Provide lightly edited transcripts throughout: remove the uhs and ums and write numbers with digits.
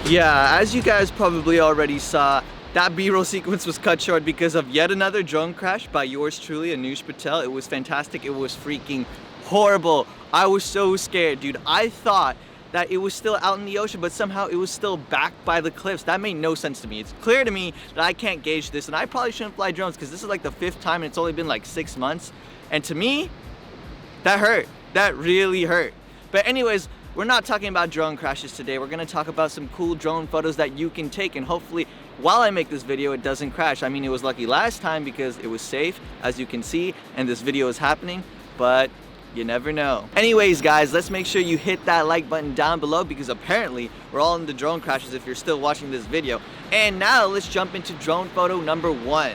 Yeah, as you guys probably already saw, that B-roll sequence was cut short because of yet another drone crash by yours truly, Anush Patel. It was fantastic. It was freaking horrible. I was so scared, dude. I thought that it was still out in the ocean, but somehow it was still back by the cliffs. That made no sense to me. It's clear to me that I can't gauge this, and I probably shouldn't fly drones because this is like the 5th time and it's only been like 6 months. And to me, that hurt. That really hurt. But anyways, we're not talking about drone crashes today. We're gonna talk about some cool drone photos that you can take, and hopefully while I make this video it doesn't crash. I mean, it was lucky last time because it was safe, as you can see, and this video is happening, but you never know. Anyways guys, let's make sure you hit that like button down below because apparently we're all into drone crashes if you're still watching this video. And now let's jump into drone photo number 1.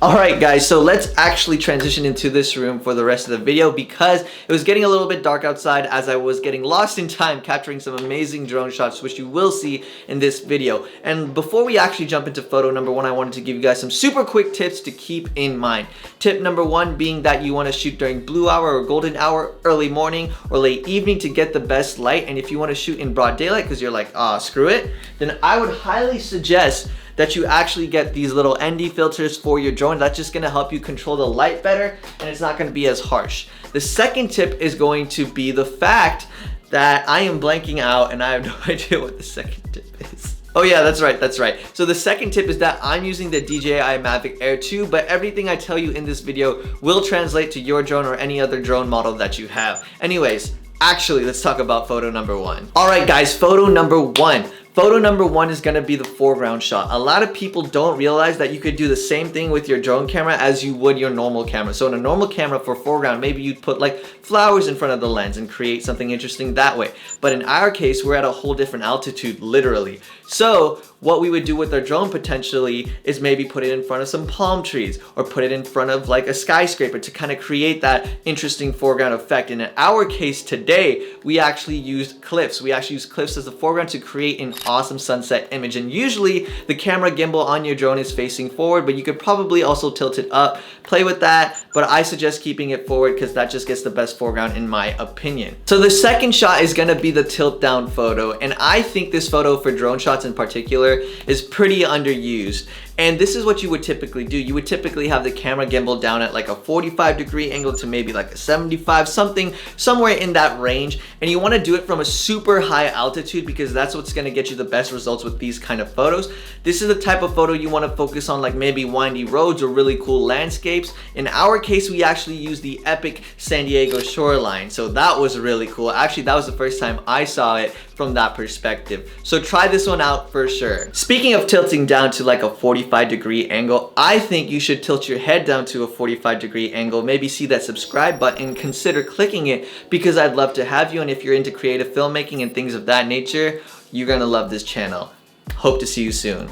Alright guys, so let's actually transition into this room for the rest of the video because it was getting a little bit dark outside as I was getting lost in time capturing some amazing drone shots, which you will see in this video. And before we actually jump into photo number 1, I wanted to give you guys some super quick tips to keep in mind. Tip number 1 being that you want to shoot during blue hour or golden hour, early morning or late evening to get the best light. And if you want to shoot in broad daylight because you're like, screw it, then I would highly suggest that you actually get these little ND filters for your drone. That's just gonna help you control the light better and it's not gonna be as harsh. The second tip is going to be the fact that I am blanking out and I have no idea what the second tip is. Oh yeah, that's right. So the second tip is that I'm using the DJI Mavic Air 2, but everything I tell you in this video will translate to your drone or any other drone model that you have. Anyways, actually, let's talk about photo number 1. All right guys, photo number 1. Photo number 1 is gonna be the foreground shot. A lot of people don't realize that you could do the same thing with your drone camera as you would your normal camera. So in a normal camera for foreground, maybe you'd put like flowers in front of the lens and create something interesting that way. But in our case, we're at a whole different altitude, literally. So what we would do with our drone potentially is maybe put it in front of some palm trees or put it in front of like a skyscraper to kind of create that interesting foreground effect. And in our case today, we actually used cliffs. We actually used cliffs as the foreground to create an awesome sunset image. And usually the camera gimbal on your drone is facing forward, but you could probably also tilt it up, play with that, but I suggest keeping it forward because that just gets the best foreground in my opinion. So the second shot is gonna be the tilt down photo, and I think this photo for drone shots in particular is pretty underused. And this is what you would typically do. You would typically have the camera gimbal down at like a 45-degree angle to maybe like a 75, somewhere in that range. And you want to do it from a super high altitude because that's what's going to get you the best results with these kind of photos. This is the type of photo you want to focus on, like maybe windy roads or really cool landscapes. In our case, we actually used the epic San Diego shoreline. So that was really cool. Actually, that was the first time I saw it from that perspective. So try this one out for sure. Speaking of tilting down to like a 45-degree angle, I think you should tilt your head down to a 45-degree angle. Maybe see that subscribe button, consider clicking it because I'd love to have you. And if you're into creative filmmaking and things of that nature, you're gonna love this channel. Hope to see you soon.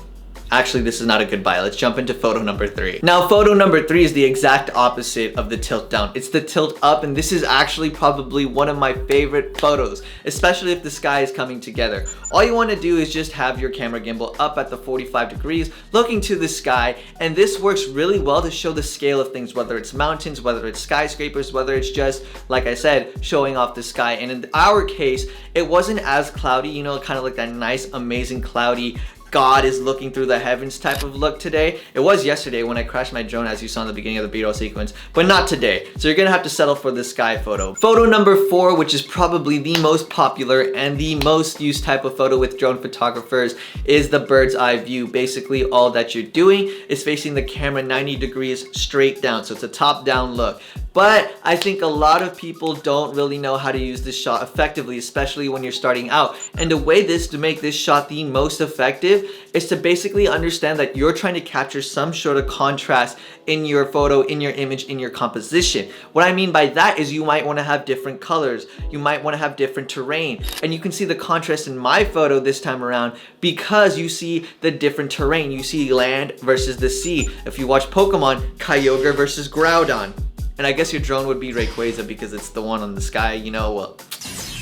Actually, this is not a goodbye. Let's jump into photo number 3. Now, photo number 3 is the exact opposite of the tilt down. It's the tilt up, and this is actually probably one of my favorite photos, especially if the sky is coming together. All you want to do is just have your camera gimbal up at the 45 degrees, looking to the sky, and this works really well to show the scale of things, whether it's mountains, whether it's skyscrapers, whether it's just, like I said, showing off the sky. And in our case, it wasn't as cloudy, you know, kind of like that nice, amazing, cloudy, God is looking through the heavens type of look today. It was yesterday when I crashed my drone, as you saw in the beginning of the B-roll sequence, but not today. So you're gonna have to settle for the sky photo. Photo number 4, which is probably the most popular and the most used type of photo with drone photographers, is the bird's eye view. Basically, all that you're doing is facing the camera 90 degrees straight down. So it's a top-down look. But I think a lot of people don't really know how to use this shot effectively, especially when you're starting out. And the way to make this shot the most effective is to basically understand that you're trying to capture some sort of contrast in your photo, in your image, in your composition. What I mean by that is you might want to have different colors. You might want to have different terrain. And you can see the contrast in my photo this time around because you see the different terrain. You see land versus the sea. If you watch Pokemon, Kyogre versus Groudon. And I guess your drone would be Rayquaza because it's the one on the sky, you know. Well,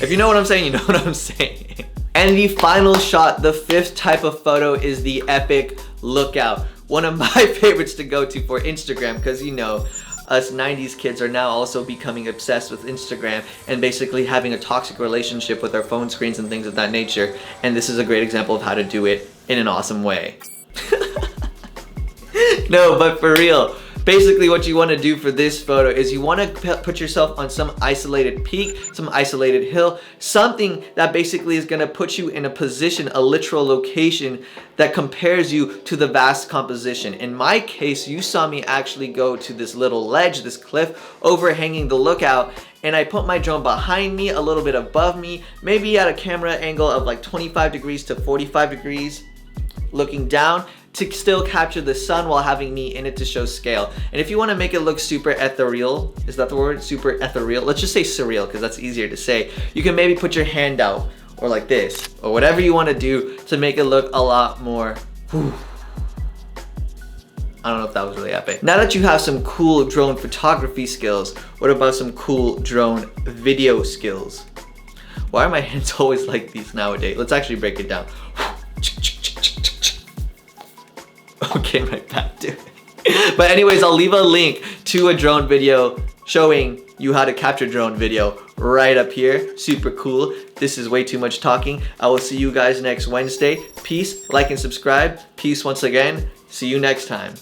if you know what I'm saying, you know what I'm saying. And the final shot, the 5th type of photo, is the epic lookout. One of my favorites to go to for Instagram because, you know, us 90s kids are now also becoming obsessed with Instagram and basically having a toxic relationship with our phone screens and things of that nature. And this is a great example of how to do it in an awesome way. No, but for real, basically what you want to do for this photo is you want to put yourself on some isolated peak, some isolated hill, something that basically is going to put you in a position, a literal location that compares you to the vast composition. In my case, you saw me actually go to this little ledge, this cliff overhanging the lookout, and I put my drone behind me, a little bit above me, maybe at a camera angle of like 25 degrees to 45 degrees, looking down, to still capture the sun while having me in it to show scale. And if you want to make it look super ethereal, is that the word? Super ethereal? Let's just say surreal because that's easier to say. You can maybe put your hand out or like this or whatever you want to do to make it look a lot more, whew. I don't know if that was really epic. Now that you have some cool drone photography skills, what about some cool drone video skills? Why are my hands always like these nowadays? Let's actually break it down. Okay, right back to it. But anyways, I'll leave a link to a drone video showing you how to capture drone video right up here. Super cool. This is way too much talking. I will see you guys next Wednesday. Peace, like and subscribe. Peace once again. See you next time.